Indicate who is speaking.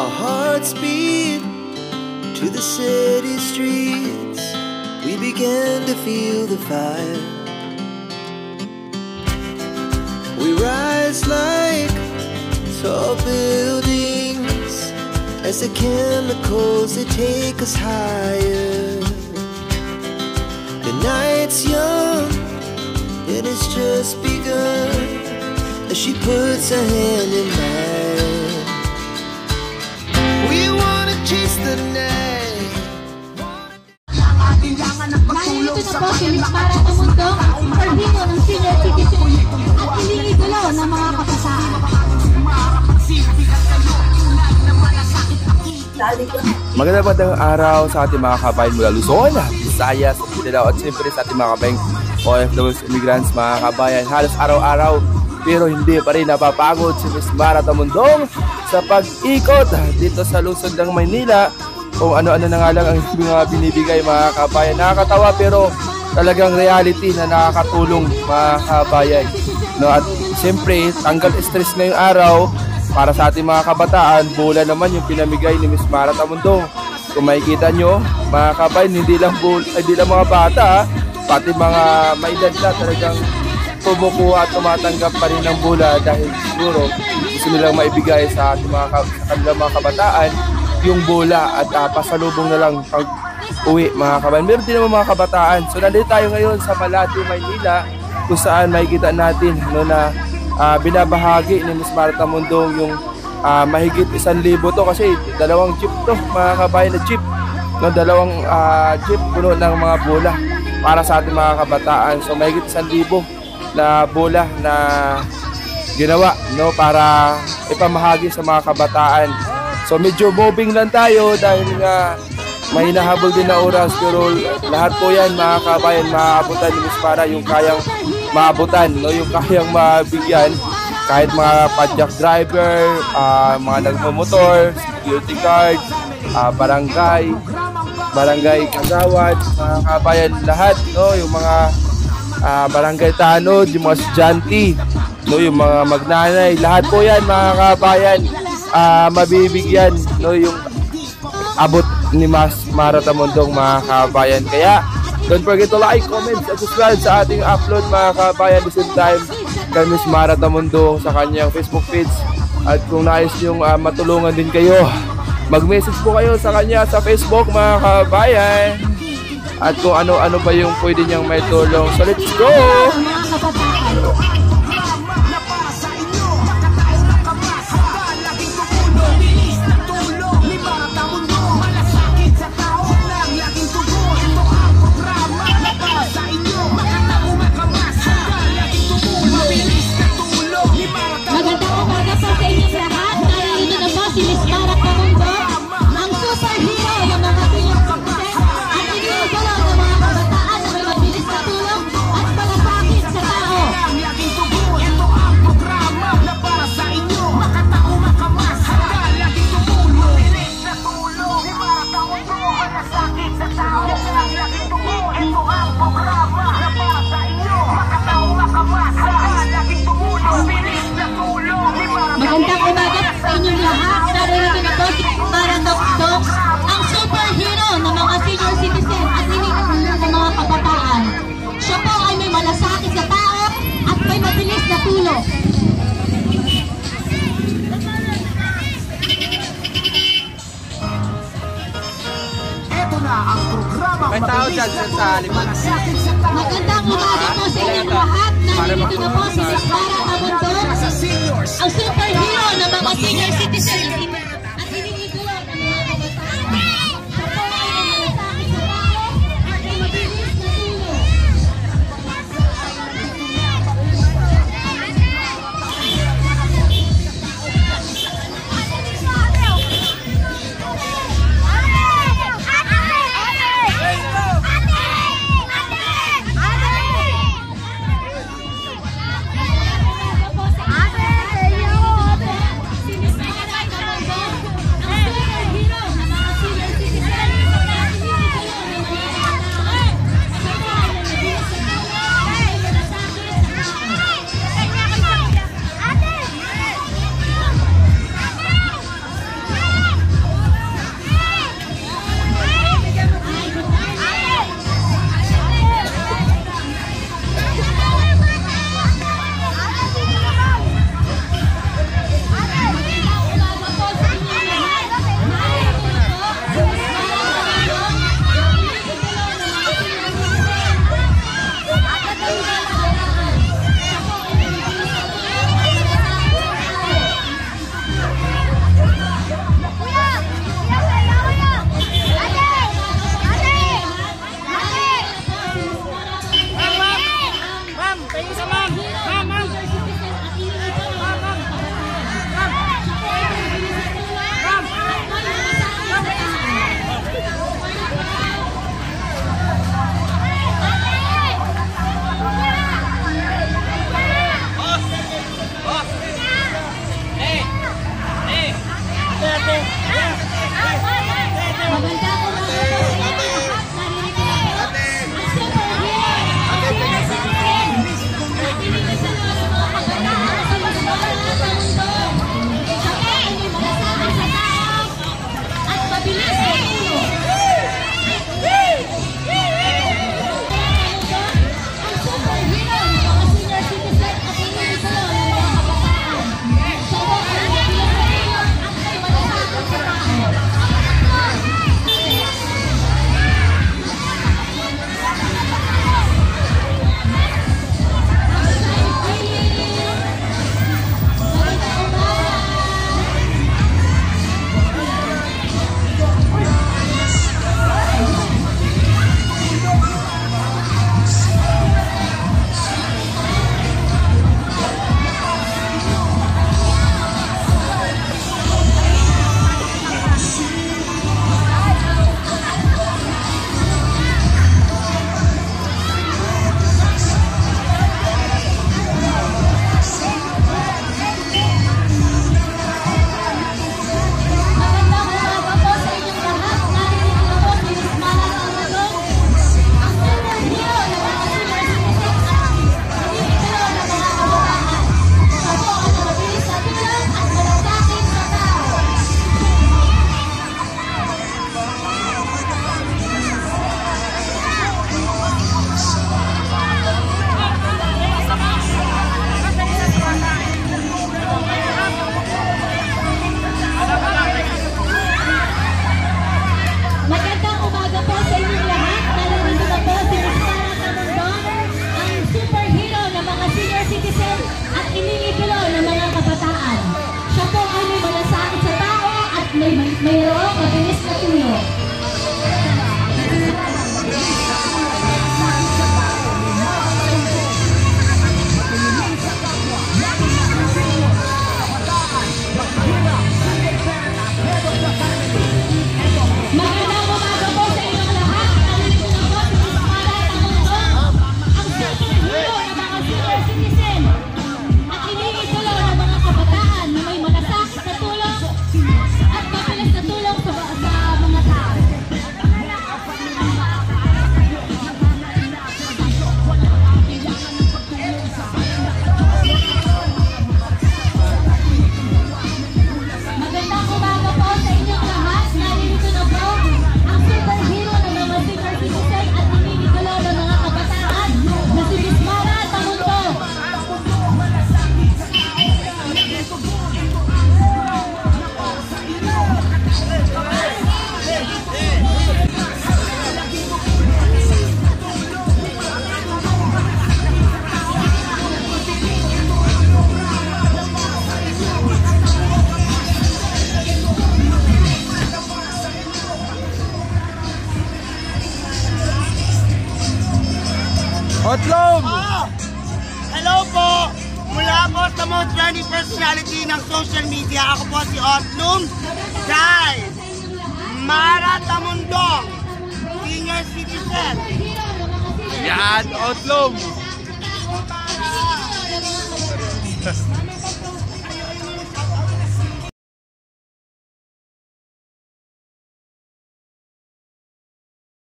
Speaker 1: Our hearts beat to the city streets. We began to feel the fire. We rise like tall buildings as the chemicals, they take us higher. The night's young, it has just begun, as she puts her hand in mine. We wanna chase the night.
Speaker 2: Nandito na po si Miss Mara Tamundong, ang superhero ng senior citizen at iniidolo ng mga kabataan.
Speaker 3: Magandang araw sa ating mga kabayan mula Luzon, Visayas, Mindanao at siyempre sa ating mga kabayang OFWs, immigrants, mga kabayan. Halos araw-araw pero hindi pa rin napapagod si Miss Mara Tamundong sa pag-ikot dito sa Luzon ng Maynila. Kung ano-ano na nga lang ang mga binibigay, mga kabayan. Nakakatawa pero talagang reality na nakakatulong, mga kabayan. No, at siyempre tanggal stress ngayong araw. Para sa ating mga kabataan, bola naman yung pinamigay ni Miss Mara Tamundong. Kung makikita nyo, mga kabayan, hindi lang mga bata, pati mga maedad na talagang tumukuha at tumatanggap pa rin ng bola dahil siguro gusto nilang maibigay sa ating kanilang mga kabataan yung bola at pasalubong na lang pag uwi, mga kabayan. Meron din naman mga kabataan. So nandito tayo ngayon sa Malate, Maynila, kung saan makikita natin na binabahagi ni Miss Mara Tamundong yung mahigit 1,000 to, kasi dalawang jeep to, mga kabayan, na jeep, no, dalawang jeep puno ng mga bola para sa ating mga kabataan. So mahigit 1,000 na bola na ginawa, no, para ipamahagi sa mga kabataan. So medyo moving lang tayo dahil nga may hinahabol din na oras, pero lahat po yan, mga kabayan, maaabutan ni Miss Mara yung kayang maabutan, no, yung kayang mabigyan, kahit mga padjak driver, mga nagmamotor, security guard, barangay kagawad, mga kabayan, lahat, no, yung mga barangay tanod, yung mga estudyante, no, yung mga magnanay, lahat po yan, mga kabayan, mabibigyan, no, yung abot ni Miss Mara Tamundong, mga kabayan. Kaya don't forget to like, comment, and subscribe sa ating upload, mga kabayan. At the same time, kay Miss Mara Tamundong sa kanyang Facebook page. At kung nais niyong matulungan din kayo, mag-message po kayo sa kanya sa Facebook, mga kabayan. At kung ano-ano ba yung pwede niyang may tulong. So let's go!
Speaker 2: Magandang umaga sa inyong lahat. Narito na po si Mara Tamundong, ang superhero ng mga senior citizen at iniidolo ng mga kabataan. Siya po ay may malasakit sa tao at may mabilis na tulong.
Speaker 4: Ito na ang programa.
Speaker 5: May tao dyan sa liman.
Speaker 2: Magandang umaga po sa inyong lahat. Narito na po si Miss Mara Tamundong, ang superhero ng mga senior citizen at iniidolo ng mga kabataan. Siya po ay may malasakit sa tao at may mabilis na tulong.
Speaker 5: most trending personality ng social media. Ako po si Otlum. Guys, Mara Tamundong, senior citizen.
Speaker 3: Yan, Otlum!